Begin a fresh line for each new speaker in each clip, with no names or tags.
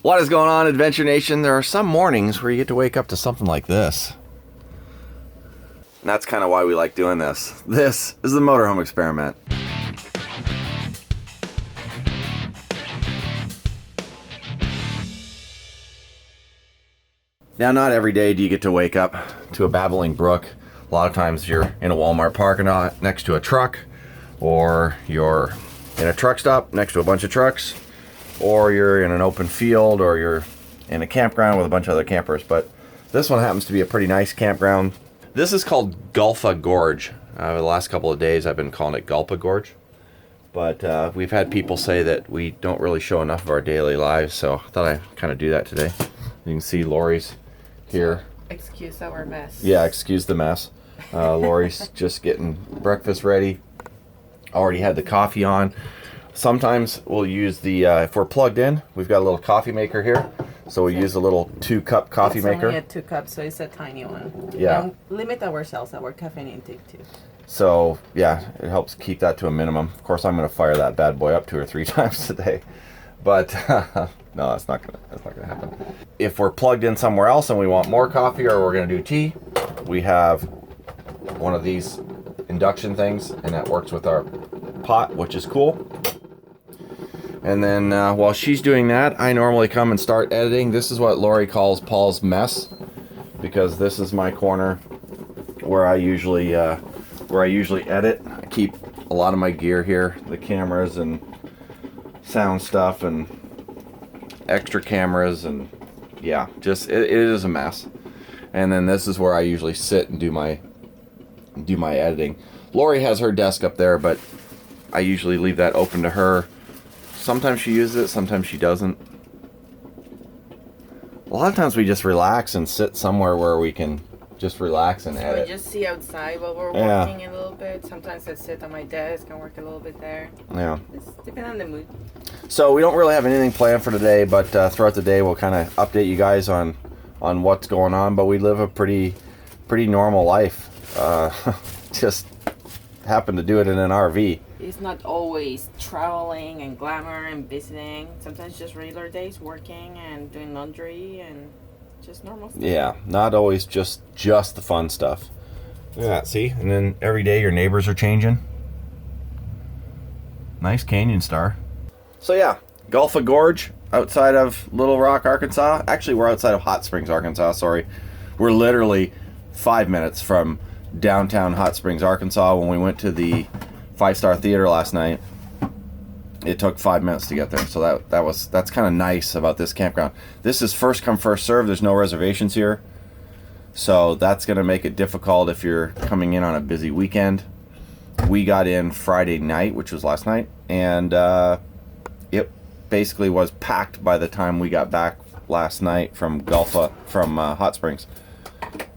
What is going on, Adventure Nation? There are some mornings where you get to wake up to something like this. And that's kind of why we like doing this. This is the motorhome experiment. Now, not every day do you get to wake up to a babbling brook. A lot of times you're in a Walmart parking lot next to a truck, or you're in a truck stop next to a bunch of trucks, or you're in an open field, or you're in a campground with a bunch of other campers. But this one happens to be a pretty nice campground. This is called Gulfa Gorge. The last couple of days I've been calling it Gulpa Gorge. But we've had people say that we don't really show enough of our daily lives, so I thought I'd kind of do that today. You can see Lori's here.
Excuse our mess.
Yeah, excuse the mess. Lori's just getting breakfast ready. Already had the coffee on. Sometimes we'll use the, if we're plugged in, we've got a little coffee maker here. So we use a little 2-cup coffee maker.
Only a 2 cups, so it's a tiny one.
Yeah.
And limit ourselves, our caffeine intake too.
So yeah, it helps keep that to a minimum. Of course, I'm going to fire that bad boy up 2 or 3 times today. But no, that's not gonna happen. If we're plugged in somewhere else and we want more coffee, or we're gonna do tea, we have one of these induction things, and that works with our pot, which is cool. And then while she's doing that, I normally come and start editing. This is what Lori calls Paul's mess, because this is my corner where I usually edit. I keep a lot of my gear here, the cameras and sound stuff and extra cameras, and yeah, just it is a mess. And then this is where I usually sit and do my editing. Lori has her desk up there, but I usually leave that open to her. Sometimes she uses it, sometimes she doesn't. A lot of times we just relax and sit somewhere where we can just relax and edit.
We just see outside while we're working a little bit. Sometimes I sit on my desk and work a little bit there.
Yeah.
It's depending on the mood.
So we don't really have anything planned for today, but throughout the day we'll kind of update you guys on what's going on. But we live a pretty normal life. Just happen to do it in an RV.
It's not always traveling and glamour and visiting. Sometimes just regular days working and doing laundry and just normal stuff. Yeah,
not always just the fun stuff. Yeah, see? And then every day your neighbors are changing. Nice canyon star. So yeah, Gulfa Gorge outside of Little Rock, Arkansas. Actually, we're outside of Hot Springs, Arkansas, sorry. We're literally 5 minutes from downtown Hot Springs, Arkansas. When we went to the 5-star theater last night, it took 5 minutes to get there. So that's kind of nice about this campground. This is first come, first serve. There's no reservations here. So that's going to make it difficult if you're coming in on a busy weekend. We got in Friday night, which was last night, and it basically was packed by the time we got back last night from Hot Springs.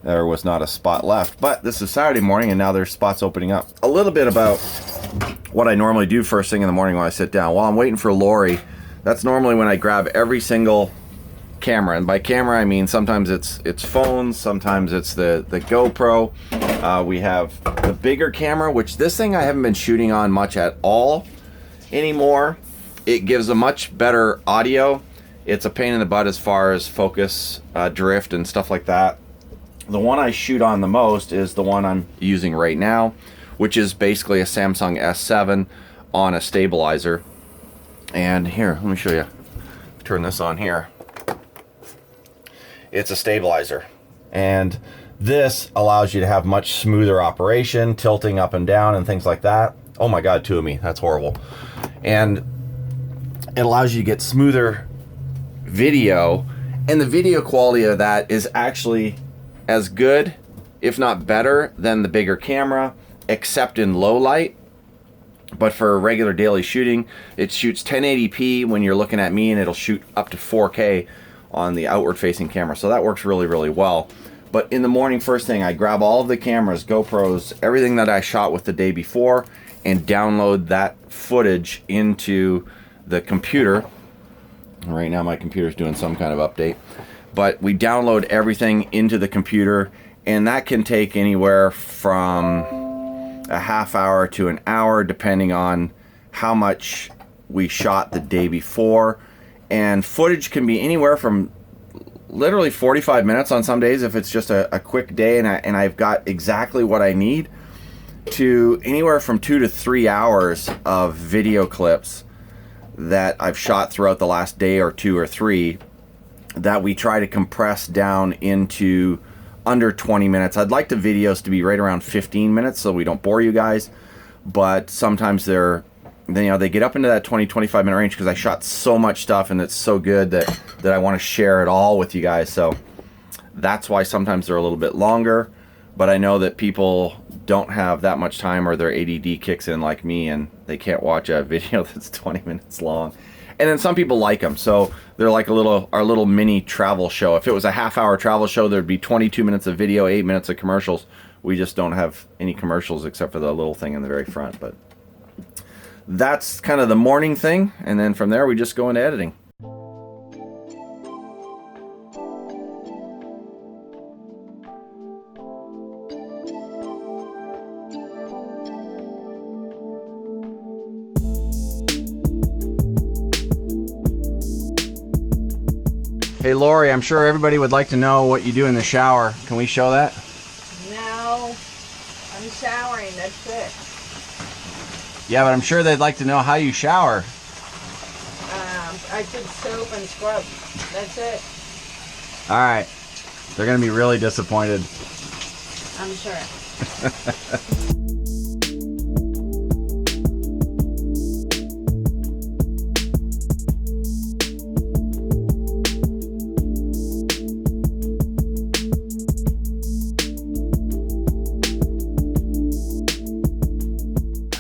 There was not a spot left. But this is Saturday morning, and now there's spots opening up. A little bit about what I normally do first thing in the morning when I sit down. While I'm waiting for Lori, that's normally when I grab every single camera. And by camera, I mean sometimes it's phones, sometimes it's the GoPro. We have the bigger camera, which this thing I haven't been shooting on much at all anymore. It gives a much better audio. It's a pain in the butt as far as focus, drift, and stuff like that. The one I shoot on the most is the one I'm using right now, which is basically a Samsung S7 on a stabilizer. And here, let me show you. Turn this on here. It's a stabilizer. And this allows you to have much smoother operation, tilting up and down and things like that. Oh my God, 2 of me, that's horrible. And it allows you to get smoother video, and the video quality of that is actually as good, if not better, than the bigger camera, except in low light. But for regular daily shooting, it shoots 1080p when you're looking at me, and it'll shoot up to 4K on the outward facing camera. So that works really, really well. But in the morning, first thing, I grab all of the cameras, GoPros, everything that I shot with the day before, and download that footage into the computer. Right now my computer's doing some kind of update. But we download everything into the computer, and that can take anywhere from a half hour to an hour, depending on how much we shot the day before And footage can be anywhere from literally 45 minutes on some days if it's just a quick day and I've got exactly what I need, to anywhere from 2 to 3 hours of video clips that I've shot throughout the last day or 2 or 3 that we try to compress down into under 20 minutes. I'd like the videos to be right around 15 minutes so we don't bore you guys, but sometimes they get up into that 20-25 minute range because I shot so much stuff and it's so good that I want to share it all with you guys. So that's why sometimes they're a little bit longer, but I know that people don't have that much time or their ADD kicks in like me and they can't watch a video that's 20 minutes long. And then some people like them, so they're like our little mini travel show. If it was a half-hour travel show, there'd be 22 minutes of video, 8 minutes of commercials. We just don't have any commercials except for the little thing in the very front, but that's kind of the morning thing, and then from there we just go into editing. Hey Lori, I'm sure everybody would like to know what you do in the shower. Can we show that?
No, I'm showering, that's it.
Yeah, but I'm sure they'd like to know how you shower.
I put soap and scrub. That's it.
All right. They're going to be really disappointed.
I'm sure.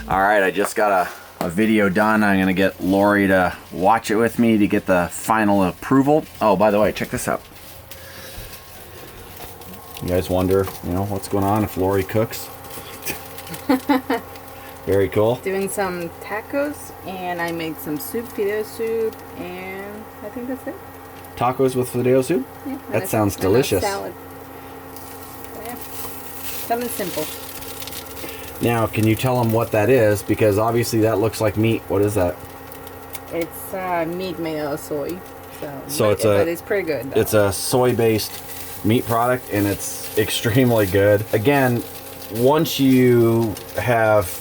All right, I just got a video done. I'm gonna get Lori to watch it with me to get the final approval. Oh, by the way, check this out. You guys wonder, what's going on if Lori cooks? Very cool.
Doing some tacos, and I made some soup, filet soup, and I think that's it.
Tacos with filet soup?
Yeah,
that sounds delicious.
Salad. Yeah, something simple.
Now, can you tell them what that is? Because obviously that looks like meat. What is that?
It's meat made out of soy.
So
but it's pretty good, though.
It's a soy-based meat product, and it's extremely good. Again, once you have,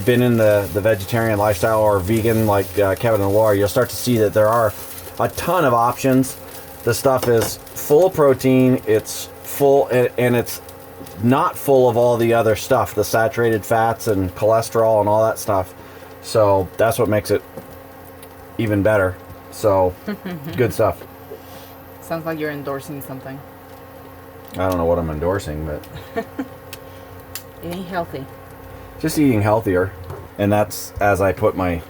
been in the vegetarian lifestyle or vegan like Kevin and Laura, you'll start to see that there are a ton of options. The stuff is full of protein. It's full, and it's not full of all the other stuff, the saturated fats and cholesterol and all that stuff. So that's what makes it even better. So good stuff.
Sounds like you're endorsing something.
I don't know what I'm endorsing, but
eating healthy.
Just eating healthier. And that's as I put my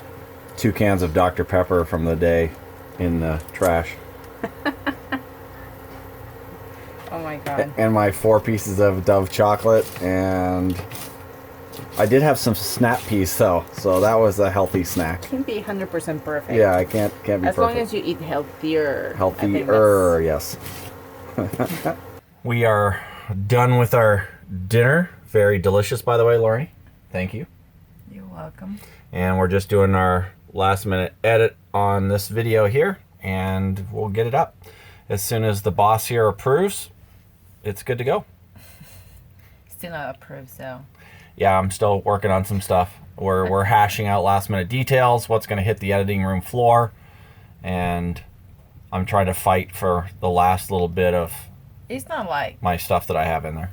2 cans of Dr. Pepper from the day in the trash.
Oh my god.
And my 4 pieces of Dove chocolate, and I did have some snap peas though, so that was a healthy snack.
Can't be 100% perfect.
Yeah, I can't be perfect.
As long as you eat healthier.
Healthier, yes. We are done with our dinner. Very delicious, by the way, Lori. Thank you.
You're welcome.
And we're just doing our last minute edit on this video here, and we'll get it up. As soon as the boss here approves, it's good to go.
Still not approved, so.
Yeah, I'm still working on some stuff. We're hashing out last minute details, what's going to hit the editing room floor, and I'm trying to fight for the last little bit of
it's not like
my stuff that I have in there.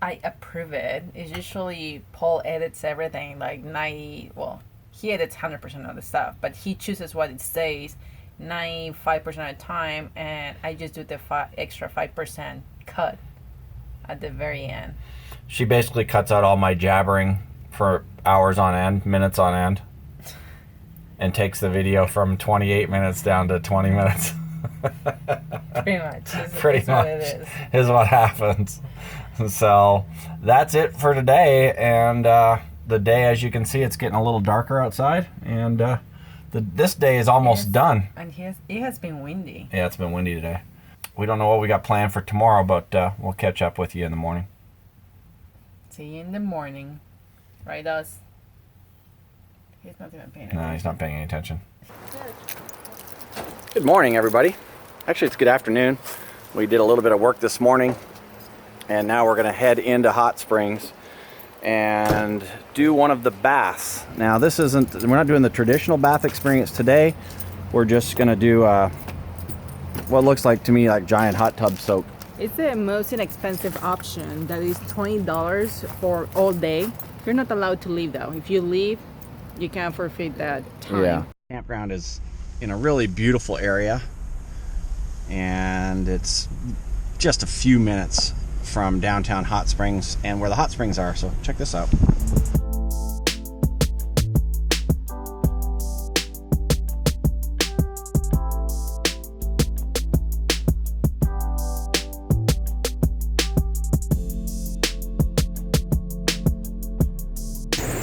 I approve it. It's usually Paul edits everything like 90, well, he edits 100% of the stuff, but he chooses what it stays 95% of the time, and I just do the extra 5% cut at the very end.
She basically cuts out all my jabbering for hours on end, minutes on end, and takes the video from 28 minutes down to 20 minutes.
Pretty much.
Pretty much what it is what happens. So that's it for today, and the day, as you can see, it's getting a little darker outside, and this day is almost done.
And it has been windy.
Yeah, it's been windy today. We don't know what we got planned for tomorrow, but we'll catch up with you in the morning.
See you in the morning. Right, us? He's not even paying attention.
No, he's not paying any attention.
Good morning, everybody. Actually, it's good afternoon. We did a little bit of work this morning, and now we're going to head into Hot Springs and do one of the baths. Now, we're not doing the traditional bath experience today. We're just going to do what looks like to me like giant hot tub soak.
It's the most inexpensive option. That is $20 for all day. You're not allowed to leave though. If you leave, you can't forfeit that time.
Yeah. Campground is in a really beautiful area, and it's just a few minutes from downtown Hot Springs and where the hot springs are. So check this out.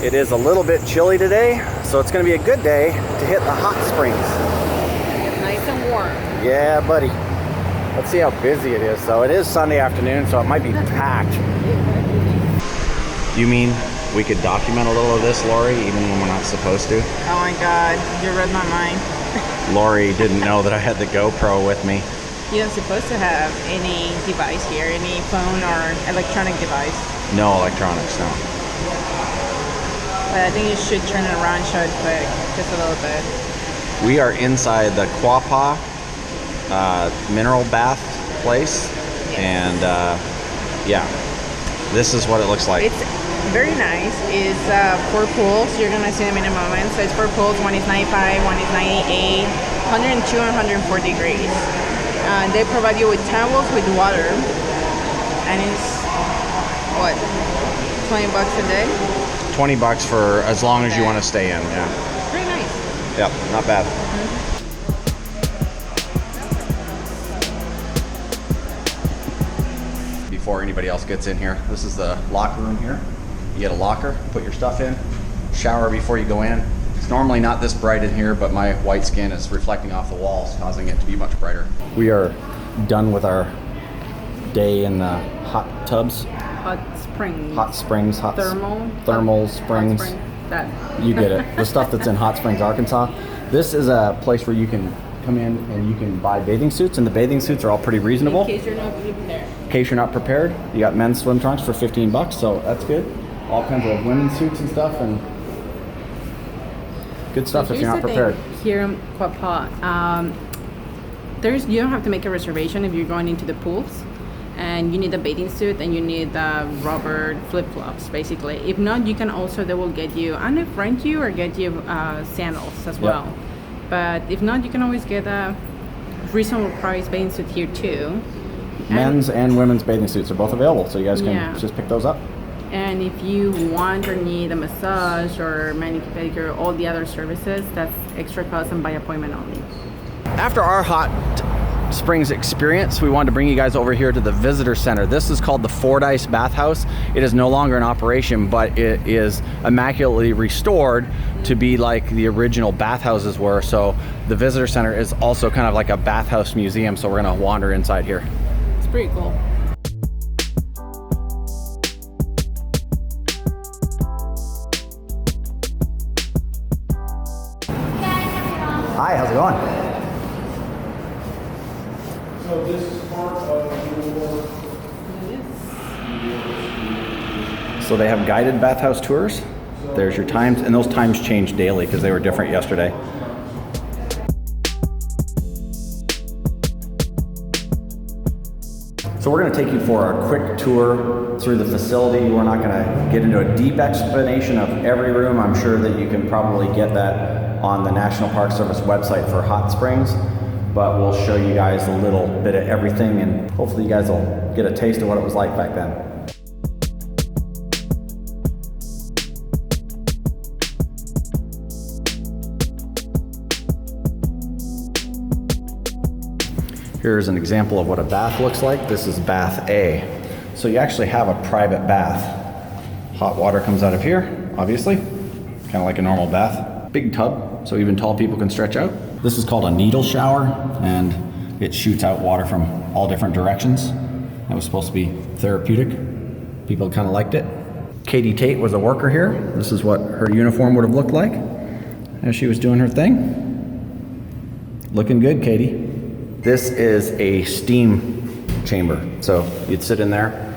It is a little bit chilly today, so it's going to be a good day to hit the hot springs.
Nice and warm.
Yeah, buddy. Let's see how busy it is. So it is Sunday afternoon, so it might be packed. You mean we could document a little of this, Lori, even when we're not supposed to?
Oh my God, you read my mind.
Lori didn't know that I had the GoPro with me.
You're not supposed to have any device here, any phone or electronic device.
No electronics, no.
But I think you should turn it around and show it quick, just a little bit.
We are inside the Quapaw mineral bath place, and yeah, this is what it looks like.
It's very nice. It's 4 pools. You're gonna see them in a moment. So it's 4 pools. One is 95, one is 98, 102 and 104 degrees. They provide you with towels with water, and it's what, $20 a day?
$20 for as long as you want to stay in. Yeah.
Very nice.
Yep, not bad. Before anybody else gets in here, this is the locker room here. You get a locker, put your stuff in, shower before you go in. It's normally not this bright in here, but my white skin is reflecting off the walls, causing it to be much brighter. We are done with our day in the hot tubs.
Hot springs.
Hot springs, thermal springs.
That.
You get it. The stuff that's in Hot Springs, Arkansas. This is a place where you can come in and you can buy bathing suits, and the bathing suits are all pretty reasonable.
In case you're not prepared.
In case you're not prepared, you got men's swim trunks for $15, so that's good. All kinds of women's suits and stuff, and good stuff if you're not prepared.
Here in Quapaw, you don't have to make a reservation if you're going into the pools. And you need a bathing suit and you need rubber flip-flops, basically. If not, you can also, they will get you, I don't know if rent you or get you sandals as well. But if not, you can always get a reasonable price bathing suit here too.
Men's and women's bathing suits are both available, so you guys can just pick those up.
And if you want or need a massage or manicure, pedicure, all the other services, that's extra cost and by appointment only.
After our Hot Springs experience, we wanted to bring you guys over here to the visitor center. This is called the Fordyce Bathhouse. It is no longer in operation, but it is immaculately restored to be like the original bathhouses were. So the visitor center is also kind of like a bathhouse museum. So we're gonna wander inside here.
It's pretty cool.
Hi, how's it going?
So this is part of your...
So they have guided bathhouse tours. There's your times, and those times change daily because they were different yesterday. So we're going to take you for a quick tour through the facility. We're not going to get into a deep explanation of every room. I'm sure that you can probably get that on the National Park Service website for Hot Springs. But we'll show you guys a little bit of everything, and hopefully you guys will get a taste of what it was like back then. Here's an example of what a bath looks like. This is bath A. So you actually have a private bath. Hot water comes out of here, obviously, kind of like a normal bath. Big tub, so even tall people can stretch out. This is called a needle shower, and it shoots out water from all different directions. That was supposed to be therapeutic. People kind of liked it. Katie Tate was a worker here. This is what her uniform would have looked like as she was doing her thing. Looking good, Katie. This is a steam chamber. So you'd sit in there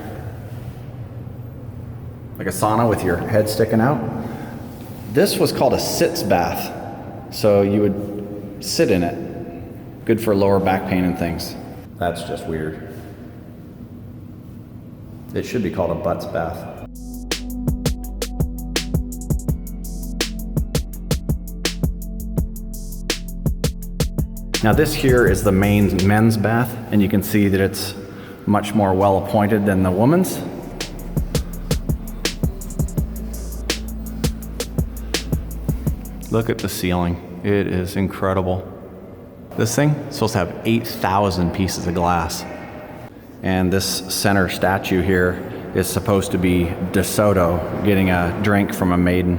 like a sauna with your head sticking out. This was called a Sitz Bath. So you would sit in it. Good for lower back pain and things. That's just weird. It should be called a butts bath. Now this here is the main men's bath, and you can see that it's much more well appointed than the women's. Look at the ceiling. It is incredible. This thing is supposed to have 8,000 pieces of glass. And this center statue here is supposed to be DeSoto getting a drink from a maiden.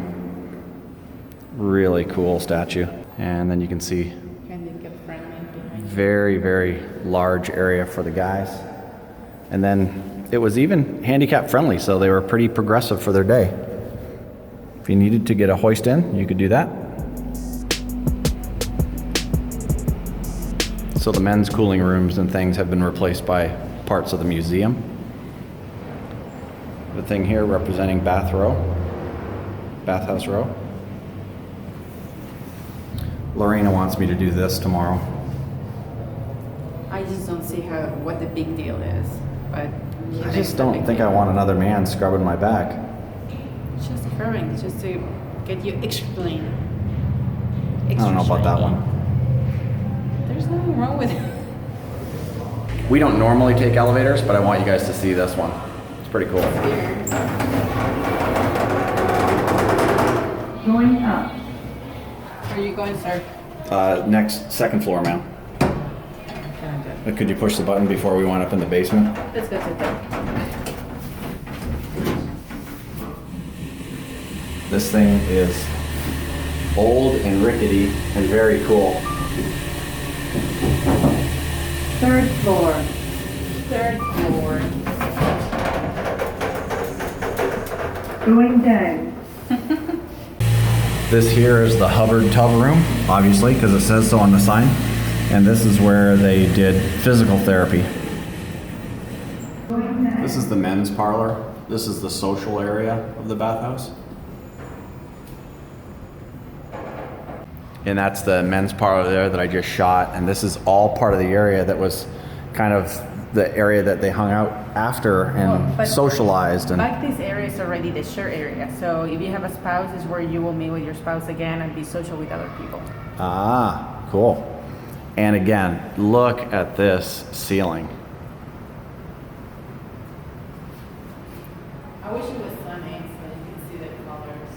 Really cool statue. And then you can see very, very large area for the guys. And then it was even handicap friendly, so they were pretty progressive for their day. If you needed to get a hoist in, you could do that. So the men's cooling rooms and things have been replaced by parts of the museum. The thing here representing Bathhouse Row. Lorena wants me to do this tomorrow.
I just don't see what the big deal is, but
I just don't think I want another man scrubbing my back.
It's just scrubbing, it's just to get you extra clean.
I don't know about that one.
There's nothing wrong with it.
We don't normally take elevators, but I want you guys to see this one. It's pretty cool.
Going up. Where are you going, sir?
Next, second floor, ma'am. Could you push the button before we wind up in the basement?
Let's go sit there.
This thing is old and rickety and very cool.
Third floor. Third floor. Going down.
This here is the Hubbard tub room, obviously, because it says so on the sign. And this is where they did physical therapy. This is the men's parlor. This is the social area of the bathhouse. And that's the men's parlor there that I just shot. And this is all part of the area that was kind of the area that they hung out after and socialized. And
like this area is already the share area. So if you have a spouse, it's where you will meet with your spouse again and be social with other people.
Ah, cool. And again, look at this ceiling.
I wish it was sunny so you can see the colors.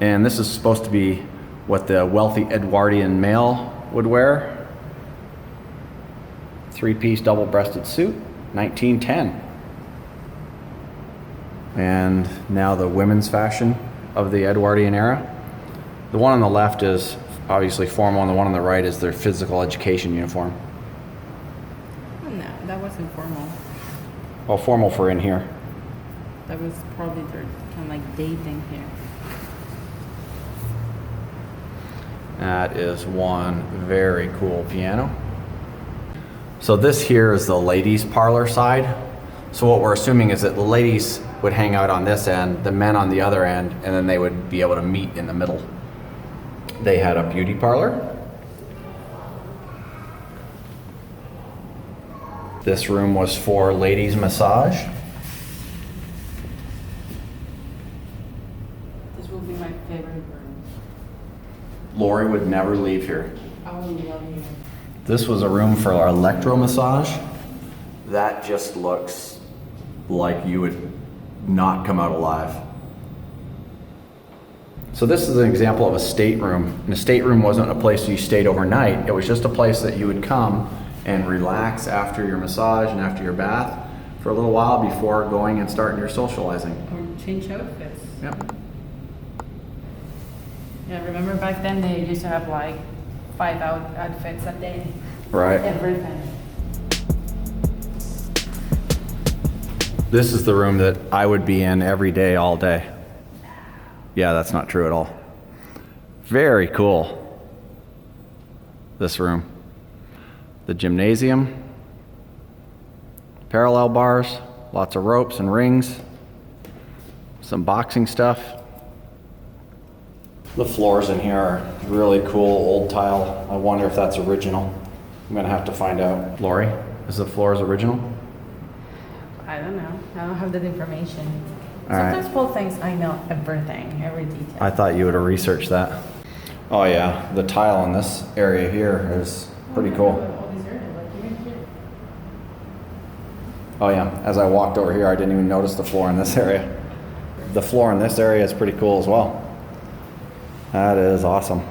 And this is supposed to be what the wealthy Edwardian male would wear. 3-piece double-breasted suit, 1910. And now the women's fashion of the Edwardian era. The one on the left is obviously formal, and the one on the right is their physical education uniform.
No, that wasn't formal.
Well, formal for in here.
That was probably their kind of like dating here.
That is one very cool piano. So this here is the ladies' parlor side. So what we're assuming is that the ladies would hang out on this end, the men on the other end, and then they would be able to meet in the middle. They had a beauty parlor. This room was for ladies' massage.
This will be my favorite room.
Lori would never leave here.
I will love you.
This was a room for our electro massage. That just looks like you would not come out alive. So this is an example of a stateroom. And a stateroom wasn't a place you stayed overnight. It was just a place that you would come and relax after your massage and after your bath for a little while before going and starting your socializing.
Or change outfits.
Yep.
Yeah, remember back then they used to have like 5 outfits a day.
Right.
Everything.
This is the room that I would be in every day, all day. Yeah, that's not true at all. Very cool. This room. the gymnasium. Parallel bars, lots of ropes and rings. Some boxing stuff. The floors in here are really cool, old tile. I wonder if that's original. I'm gonna have to find out. Lori, is the floors original?
I don't know. I don't have that information.
All right.
Sometimes Paul thinks I know everything, every detail.
I thought you would have researched that. Oh yeah, the tile in this area here is pretty cool. Oh yeah, as I walked over here, I didn't even notice the floor in this area. The floor in this area is pretty cool as well. That is awesome.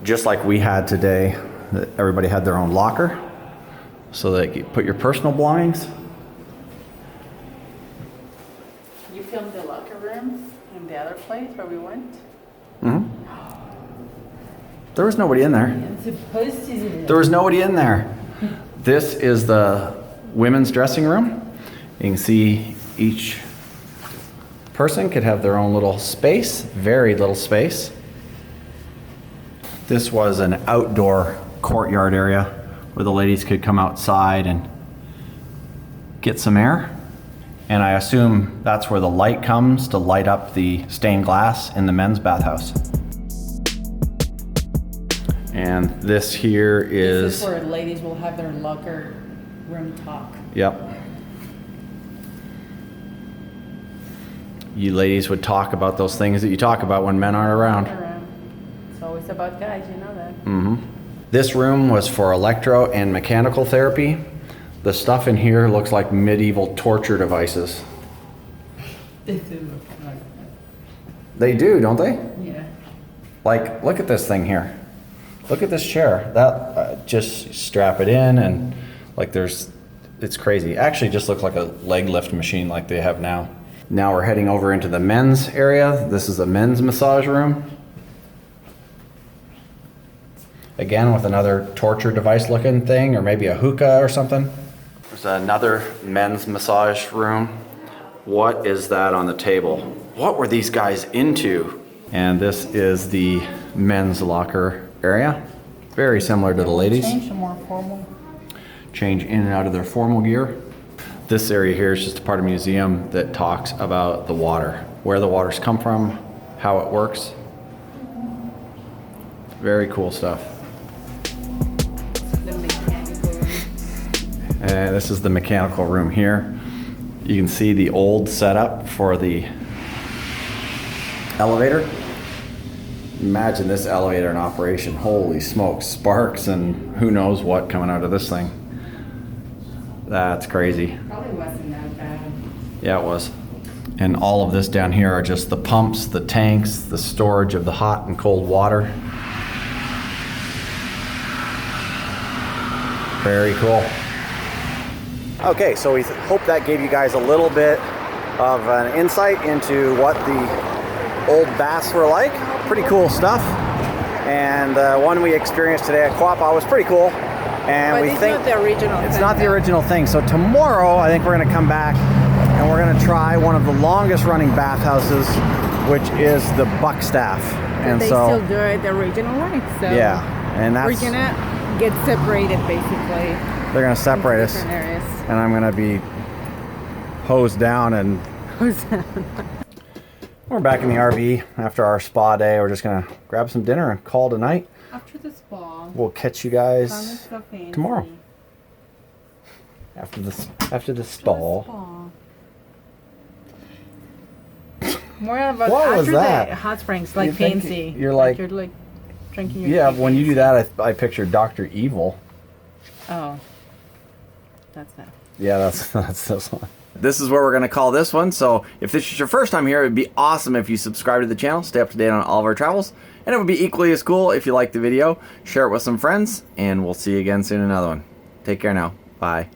Just like we had today, everybody had their own locker, so that you put your personal belongings.
You filmed the locker room in the other place where we went?
Mm-hmm. There was nobody in there.
I'm supposed to.
There was nobody in there. This is the women's dressing room. You can see each person could have their own little space, very little space. This was an outdoor courtyard area where the ladies could come outside and get some air. And I assume that's where the light comes to light up the stained glass in the men's bathhouse. And this here
This is where ladies will have their locker room talk.
Yep. You ladies would talk about those things that you talk about when men aren't around.
It's always about guys, you know that.
Mm-hmm. This room was for electro and mechanical therapy. The stuff in here looks like medieval torture devices.
They do look like
They do, don't they?
that. Yeah.
Like, look at this thing here. Look at this chair. That just strap it in and like it's crazy. Actually just looks like a leg lift machine like they have now. Now we're heading over into the men's area. This is a men's massage room. Again with another torture device looking thing, or maybe a hookah or something. There's another men's massage room. What is that on the table? What were these guys into? And this is the men's locker area. Very similar to the ladies.
Change to more formal.
Change in and out of their formal gear. This area here is just a part of the museum that talks about the water, where the waters come from, how it works. Very cool stuff.
The mechanical room.
And this is the mechanical room here. You can see the old setup for the elevator. Imagine this elevator in operation. Holy smokes, sparks and who knows what coming out of this thing. That's crazy.
Probably wasn't that bad.
Yeah, it was. And all of this down here are just the pumps, the tanks, the storage of the hot and cold water. Very cool. Okay, so we hope that gave you guys a little bit of an insight into what the old baths were like. Pretty cool stuff. And the one we experienced today at Quapaw was pretty cool. And
But
we
it's
think
not the original
it's
thing,
not the
though.
original thing. So tomorrow, I think we're going to come back and we're going to try one of the longest running bathhouses, which is the Buckstaff. And
They
so,
still do it the original way. So
yeah, and
we're
that's
gonna get separated basically.
they're going to separate
into
us,
different areas.
and I'm going to be hosed down. And we're back in the RV after our spa day. We're just going to grab some dinner and call it a night.
After the spa.
We'll catch you guys tomorrow. After the spa.
More about
What
after
was that?
the hot springs, like
You think
fancy.
you're like-
you're like drinking your
Yeah,
tea
when you do
fancy.
that, I picture Dr. Evil.
Oh. That's that.
Yeah, that's this one.
This is where we're going to call this one. So if this is your first time here, it would be awesome if you subscribe to the channel, stay up to date on all of our travels. And it would be equally as cool if you liked the video, share it with some friends, and we'll see you again soon in another one. Take care now. Bye.